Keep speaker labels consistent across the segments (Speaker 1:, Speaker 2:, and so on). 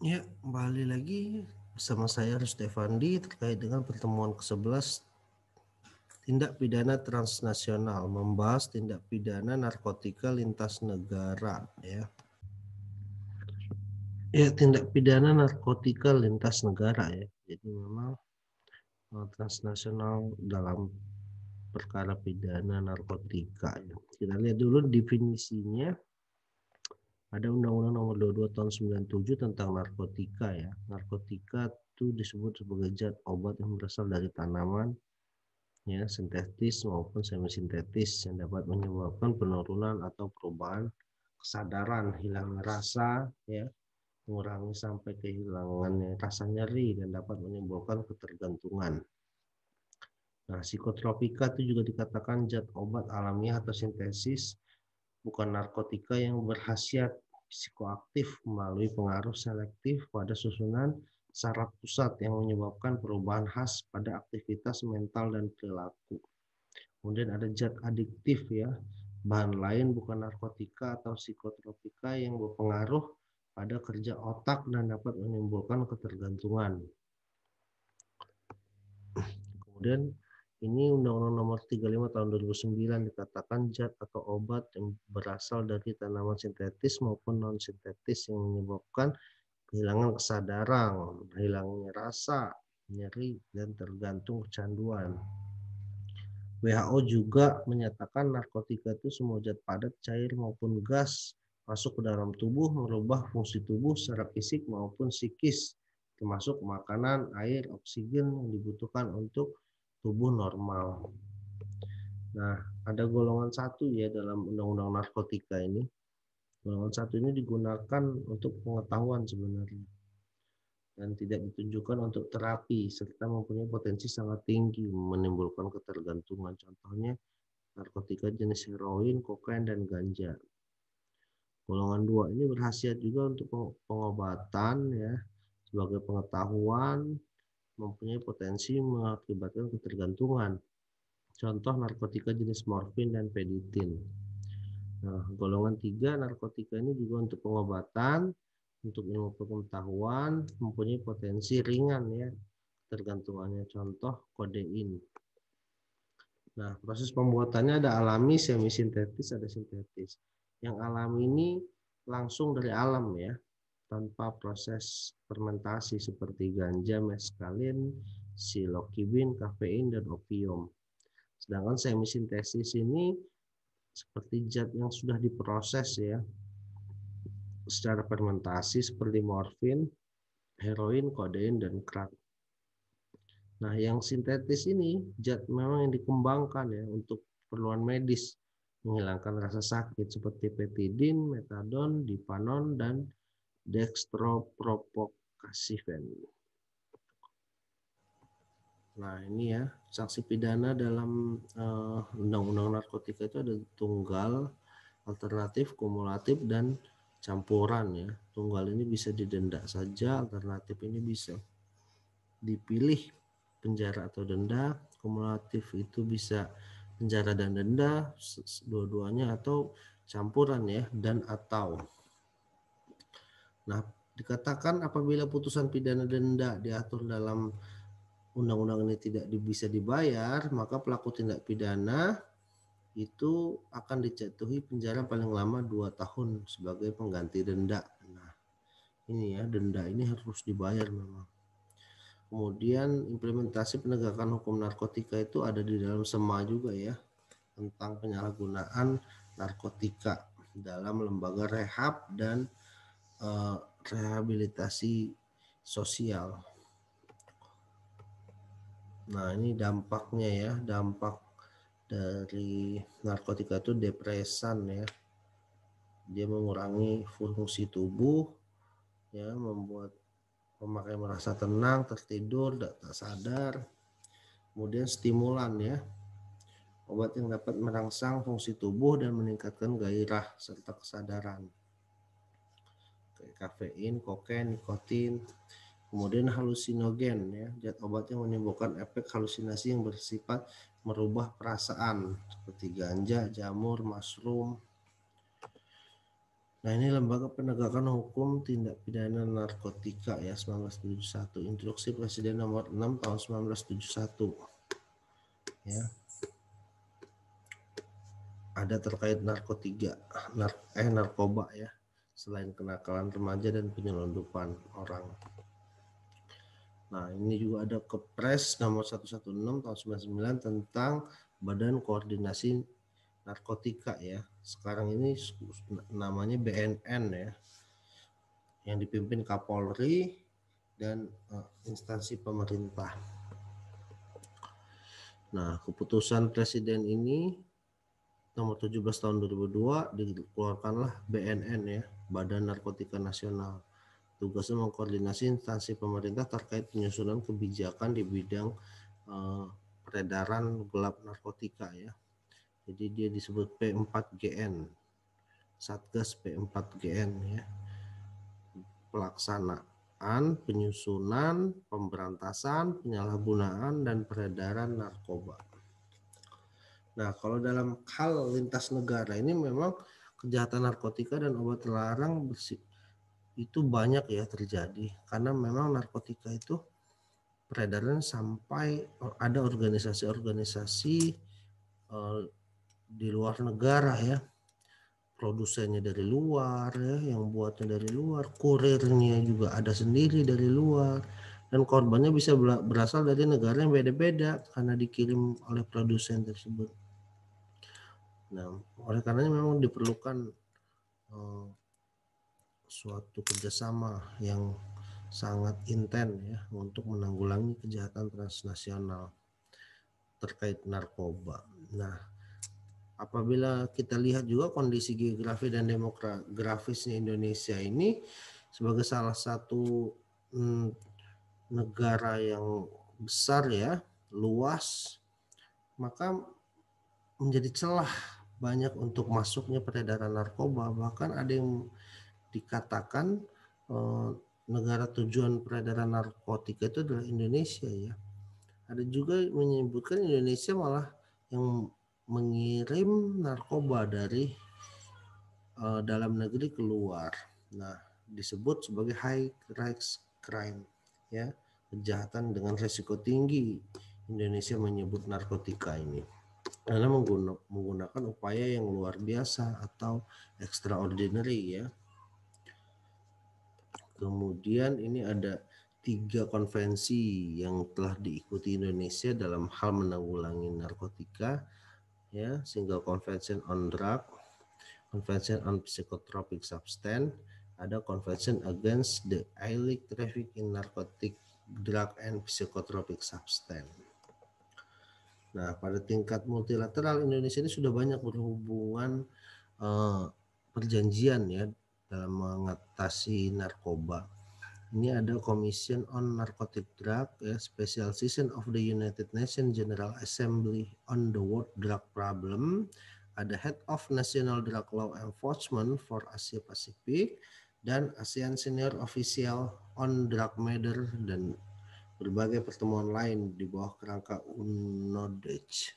Speaker 1: Ya, kembali lagi bersama saya Rustefandi terkait dengan pertemuan ke-11 tindak pidana transnasional, membahas tindak pidana narkotika lintas negara ya. Ya, tindak pidana narkotika lintas negara ya. Jadi memang transnasional dalam perkara pidana narkotika ya. Kita lihat dulu definisinya. Ada Undang-Undang Nomor 22 Tahun 97 tentang narkotika ya. Narkotika itu disebut sebagai zat obat yang berasal dari tanaman ya, sintetis maupun semi-sintetis yang dapat menyebabkan penurunan atau perubahan kesadaran, hilangnya rasa ya, mengurangi sampai kehilangan rasa nyeri dan dapat menimbulkan ketergantungan. Nah, psikotropika itu juga dikatakan zat obat alamiah atau sintesis, bukan narkotika yang berkhasiat psikoaktif melalui pengaruh selektif pada susunan saraf pusat yang menyebabkan perubahan khas pada aktivitas mental dan perilaku. Kemudian ada zat adiktif ya, bahan lain bukan narkotika atau psikotropika yang berpengaruh pada kerja otak dan dapat menimbulkan ketergantungan. Kemudian ini Undang-Undang Nomor 35 Tahun 2009 dikatakan zat atau obat yang berasal dari tanaman sintetis maupun non-sintetis yang menyebabkan kehilangan kesadaran, hilangnya rasa, nyeri, dan tergantung kecanduan. WHO juga menyatakan narkotika itu semua zat padat, cair maupun gas masuk ke dalam tubuh, merubah fungsi tubuh secara fisik maupun psikis, termasuk makanan, air, oksigen yang dibutuhkan untuk tubuh normal. Nah, ada golongan satu ya dalam undang-undang narkotika ini. Golongan satu ini digunakan untuk pengetahuan sebenarnya dan tidak ditujukan untuk terapi serta mempunyai potensi sangat tinggi menimbulkan ketergantungan. Contohnya narkotika jenis heroin, kokain, dan ganja. Golongan 2 ini berkhasiat juga untuk pengobatan ya, sebagai pengetahuan, mempunyai potensi mengakibatkan ketergantungan. Contoh narkotika jenis morfin dan peditin. Nah, golongan 3 narkotika ini juga untuk pengobatan, untuk ilmu pengetahuan, mempunyai potensi ringan ya ketergantungannya. Contoh kodein. Nah, proses pembuatannya ada alami, semi sintetis, ada sintetis. Yang alami ini langsung dari alam ya, tanpa proses fermentasi seperti ganja, meskalin, psilocybin, kafein, dan opium. Sedangkan semi sintesis ini seperti zat yang sudah diproses ya secara fermentasi seperti morfin, heroin, kodein, dan crack. Nah, yang sintetis ini zat memang yang dikembangkan ya untuk keperluan medis, menghilangkan rasa sakit seperti petidin, metadon, dipanon, dan dextropropoxyfen. Nah, ini ya, sanksi pidana dalam undang-undang narkotika itu ada tunggal, alternatif, kumulatif, dan campuran ya. Tunggal ini bisa didenda saja, alternatif ini bisa dipilih penjara atau denda, kumulatif itu bisa penjara dan denda dua-duanya atau campuran ya dan atau. Nah, dikatakan apabila putusan pidana denda diatur dalam undang-undang ini tidak bisa dibayar, maka pelaku tindak pidana itu akan dijatuhi penjara paling lama 2 tahun sebagai pengganti denda. Nah, ini ya, denda ini harus dibayar memang. Kemudian implementasi penegakan hukum narkotika itu ada di dalam SEMA juga ya, tentang penyalahgunaan narkotika dalam lembaga rehab dan rehabilitasi sosial. Nah, ini dampaknya ya, dampak dari narkotika itu depresan ya. Dia mengurangi fungsi tubuh ya, membuat pemakai merasa tenang, tertidur, tak sadar. Kemudian stimulan ya, obat yang dapat merangsang fungsi tubuh dan meningkatkan gairah serta kesadaran. Kayak kafein, kokain, nikotin. Kemudian halusinogen ya, zat obat yang menimbulkan efek halusinasi yang bersifat merubah perasaan seperti ganja, jamur, mushroom. Nah, ini Lembaga Penegakan Hukum Tindak Pidana Narkotika ya 1971, Instruksi Presiden nomor 6 tahun 1971 ya. Ada terkait narkoba ya, selain kenakalan remaja dan penyelundupan orang. Nah, ini juga ada Kepres nomor 116 tahun 99 tentang Badan Koordinasi Narkotika ya. Sekarang ini namanya BNN ya, yang dipimpin Kapolri dan instansi pemerintah. Nah, keputusan Presiden ini nomor 17 tahun 2002 dikeluarkanlah BNN ya, Badan Narkotika Nasional. Tugasnya mengkoordinasi instansi pemerintah terkait penyusunan kebijakan di bidang peredaran gelap narkotika ya. Jadi dia disebut P4GN, Satgas P4GN ya. Pelaksanaan, penyusunan, pemberantasan, penyalahgunaan, dan peredaran narkoba. Nah, kalau dalam hal lintas negara ini memang kejahatan narkotika dan obat terlarang itu banyak ya terjadi, karena memang narkotika itu peredaran sampai ada organisasi-organisasi di luar negara ya, produsennya dari luar ya, yang buatnya dari luar, kurirnya juga ada sendiri dari luar, dan korbannya bisa berasal dari negara yang beda-beda karena dikirim oleh produsen tersebut. Nah, oleh karenanya memang diperlukan suatu kerjasama yang sangat intens ya untuk menanggulangi kejahatan transnasional terkait narkoba. Nah, apabila kita lihat juga kondisi geografi dan demografisnya Indonesia ini sebagai salah satu negara yang besar ya, luas, maka menjadi celah banyak untuk masuknya peredaran narkoba. Bahkan ada yang dikatakan negara tujuan peredaran narkotika itu adalah Indonesia ya. Ada juga menyebutkan Indonesia malah yang mengirim narkoba dari dalam negeri keluar. Nah, disebut sebagai high risk crime ya, kejahatan dengan risiko tinggi. Indonesia menyebut narkotika ini karena menggunakan upaya yang luar biasa atau extraordinary ya. Kemudian ini ada 3 konvensi yang telah diikuti Indonesia dalam hal menanggulangi narkotika ya, Single Convention on Drug, Convention on Psychotropic Substance, ada Convention Against the Illicit Trafficking in Narcotic Drug and Psychotropic Substance. Nah, pada tingkat multilateral Indonesia ini sudah banyak berhubungan perjanjian ya dalam mengatasi narkoba. Ini ada Commission on Narcotic Drug, ya, Special Session of the United Nations General Assembly on the World Drug Problem, ada Head of National Drug Law Enforcement for Asia Pacific, dan ASEAN Senior Official on Drug Matter, dan berbagai pertemuan lain di bawah kerangka UNODC.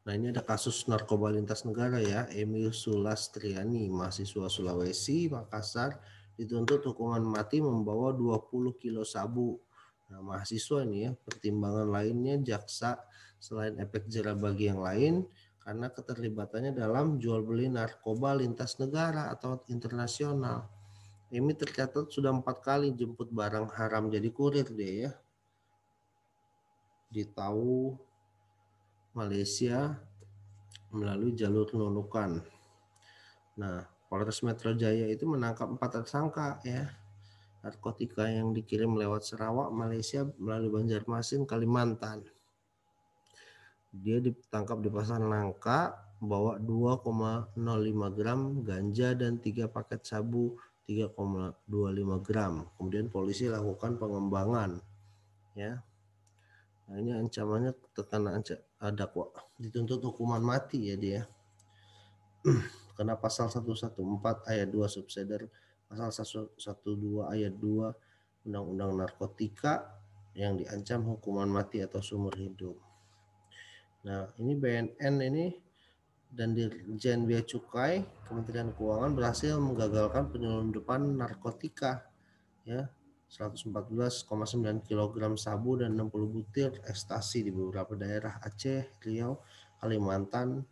Speaker 1: Nah, ini ada kasus narkoba lintas negara ya, Emil Sulastriani, mahasiswa Sulawesi, Makassar, dituntut hukuman mati membawa 20 kilo sabu. Nah, mahasiswa ini ya, pertimbangan lainnya jaksa selain efek jerah bagi yang lain, karena keterlibatannya dalam jual beli narkoba lintas negara atau internasional. Ini tercatat sudah 4 kali jemput barang haram jadi kurir dia ya. Di Tau, Malaysia, melalui jalur Nunukan. Nah, Polres Metro Jaya itu menangkap 4 tersangka ya, narkotika yang dikirim lewat Sarawak, Malaysia melalui Banjarmasin, Kalimantan. Dia ditangkap di Pasar Nangka, bawa 2,05 gram ganja dan 3 paket sabu 3,25 gram. Kemudian polisi lakukan pengembangan ya. Nah, ini ancamannya tekanan dakwa dituntut hukuman mati ya dia. Karena pasal 114 ayat 2 subsidiar pasal 112 ayat 2 Undang-Undang Narkotika yang diancam hukuman mati atau seumur hidup. Nah, ini BNN ini dan Dirjen Bea Cukai Kementerian Keuangan berhasil menggagalkan penyelundupan narkotika ya 114,9 kg sabu dan 60 butir ekstasi di beberapa daerah Aceh, Riau, Kalimantan.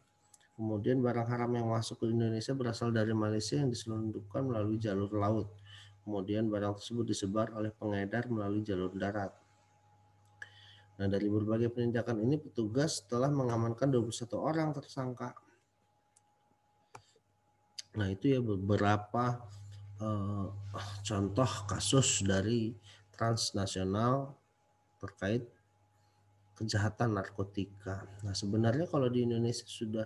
Speaker 1: Kemudian barang haram yang masuk ke Indonesia berasal dari Malaysia yang diselundupkan melalui jalur laut. Kemudian barang tersebut disebar oleh pengedar melalui jalur darat. Nah, dari berbagai penindakan ini petugas telah mengamankan 21 orang tersangka. Nah, itu ya beberapa contoh kasus dari transnasional terkait kejahatan narkotika. Nah, sebenarnya kalau di Indonesia sudah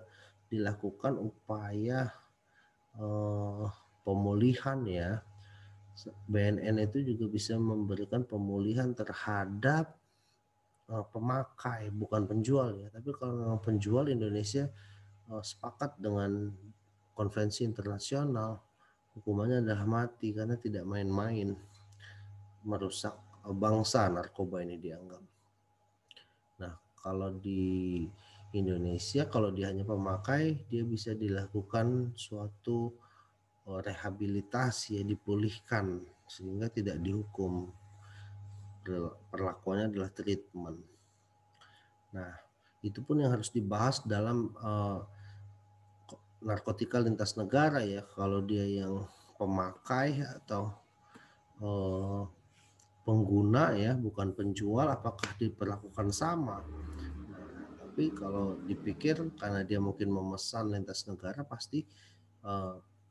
Speaker 1: dilakukan upaya pemulihan ya. BNN itu juga bisa memberikan pemulihan terhadap pemakai, bukan penjual ya. Tapi kalau memang penjual, Indonesia sepakat dengan konvensi internasional, hukumannya adalah mati karena tidak main-main merusak bangsa narkoba ini dianggap. Nah, kalau di Indonesia kalau dia hanya pemakai, dia bisa dilakukan suatu rehabilitasi ya, dipulihkan sehingga tidak dihukum. Perlakuannya adalah treatment. Nah, itu pun yang harus dibahas dalam narkotika lintas negara ya. Kalau dia yang pemakai atau pengguna ya, bukan penjual, apakah diperlakukan sama? Nah, tapi kalau dipikir karena dia mungkin memesan lintas negara, pasti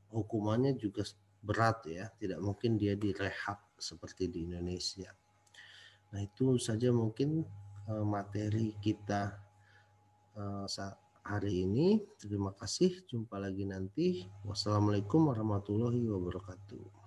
Speaker 1: hukumannya juga berat ya. Tidak mungkin dia direhab seperti di Indonesia. Nah, itu saja mungkin materi kita hari ini. Terima kasih. Jumpa lagi nanti. Wassalamualaikum warahmatullahi wabarakatuh.